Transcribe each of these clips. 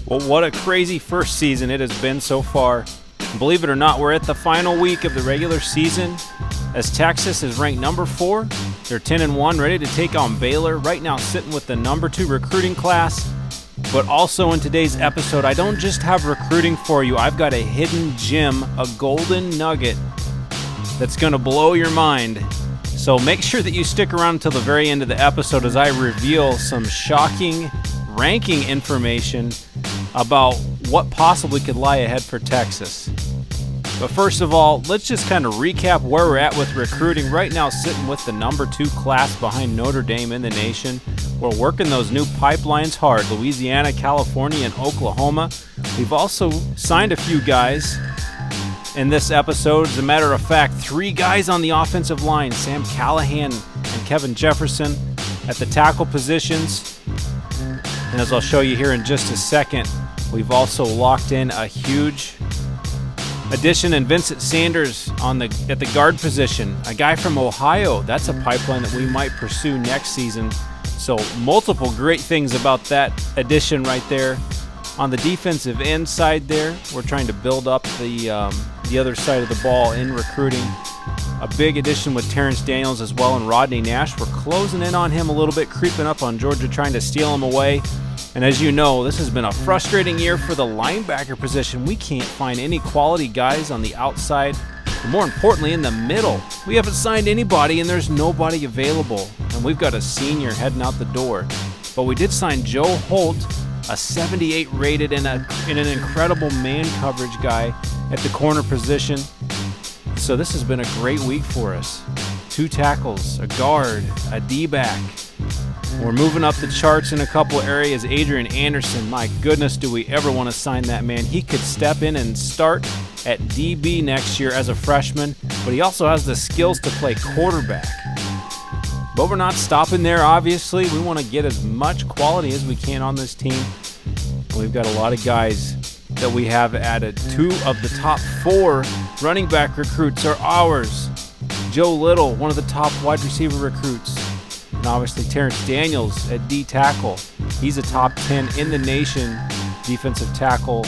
Well, what a crazy first season it has been so far. Believe it or not, we're at the final week of the regular season as Texas is ranked number 4. They're 10-1, ready to take on Baylor. Right now sitting with the number 2 recruiting class. But also in today's episode, I don't just have recruiting for you. I've got a hidden gem, a golden nugget that's going to blow your mind. So make sure that you stick around until the very end of the episode as I reveal some shocking ranking information about what possibly could lie ahead for Texas. But first of all, let's just kind of recap where we're at with recruiting. Right now sitting with the number 2 class behind Notre Dame in the nation. We're working those new pipelines hard, Louisiana, California, and Oklahoma. We've also signed a few guys in this episode. As a matter of fact, 3 guys on the offensive line, Sam Callahan and Kevin Jefferson at the tackle positions. And as I'll show you here in just a second, we've also locked in a huge addition in Vincent Sanders at the guard position, a guy from Ohio. That's a pipeline that we might pursue next season. So multiple great things about that addition right there. On the defensive end side there, we're trying to build up the other side of the ball in recruiting. A big addition with Terrence Daniels as well and Rodney Nash. We're closing in on him a little bit, creeping up on Georgia, trying to steal him away. And as you know, this has been a frustrating year for the linebacker position. We can't find any quality guys on the outside, but more importantly, in the middle. We haven't signed anybody, and there's nobody available. And we've got a senior heading out the door. But we did sign Joe Holt, a 78 rated and an incredible man coverage guy at the corner position. So this has been a great week for us. 2 tackles, a guard, a D-back. We're moving up the charts in a couple areas. Adrian Anderson, my goodness, do we ever want to sign that man. He could step in and start at DB next year as a freshman, but he also has the skills to play quarterback. But we're not stopping there, obviously. We want to get as much quality as we can on this team. We've got a lot of guys that we have added. 2 of the top 4 running back recruits are ours. Joe Little, one of the top wide receiver recruits. And obviously Terrence Daniels at D-tackle. He's a top 10 in the nation defensive tackle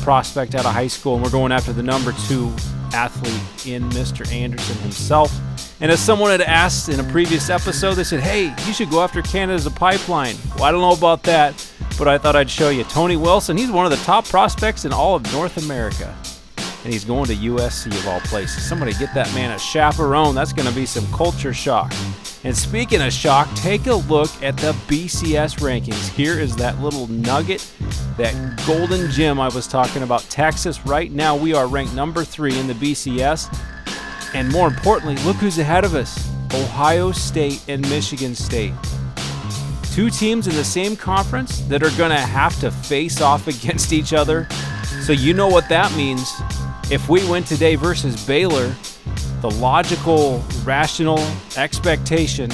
prospect out of high school. And we're going after the number 2 athlete in Mr. Anderson himself. And as someone had asked in a previous episode, they said, hey, you should go after Canada as a pipeline. Well, I don't know about that, but I thought I'd show you. Tony Wilson, he's one of the top prospects in all of North America. And he's going to USC of all places. Somebody get that man a chaperone. That's going to be some culture shock. And speaking of shock, take a look at the BCS rankings. Here is that little nugget, that golden gem I was talking about. Texas, right now we are ranked number 3 in the BCS. And more importantly, look who's ahead of us. Ohio State and Michigan State. 2 teams in the same conference that are going to have to face off against each other. So you know what that means. If we win today versus Baylor, the logical, rational expectation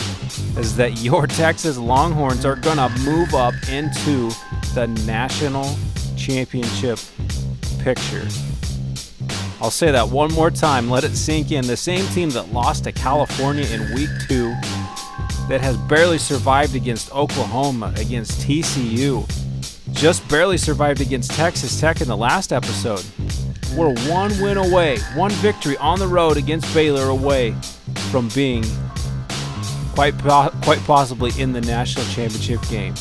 is that your Texas Longhorns are going to move up into the national championship picture. I'll say that one more time. Let it sink in. The same team that lost to California in week 2, that has barely survived against Oklahoma, against TCU, just barely survived against Texas Tech in the last episode. We're 1 win away, 1 victory on the road against Baylor away from being quite possibly in the national championship game.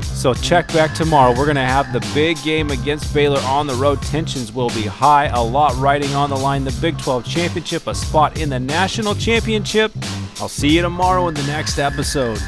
So check back tomorrow. We're going to have the big game against Baylor on the road. Tensions will be high, a lot riding on the line. The Big 12 championship, a spot in the national championship. I'll see you tomorrow in the next episode.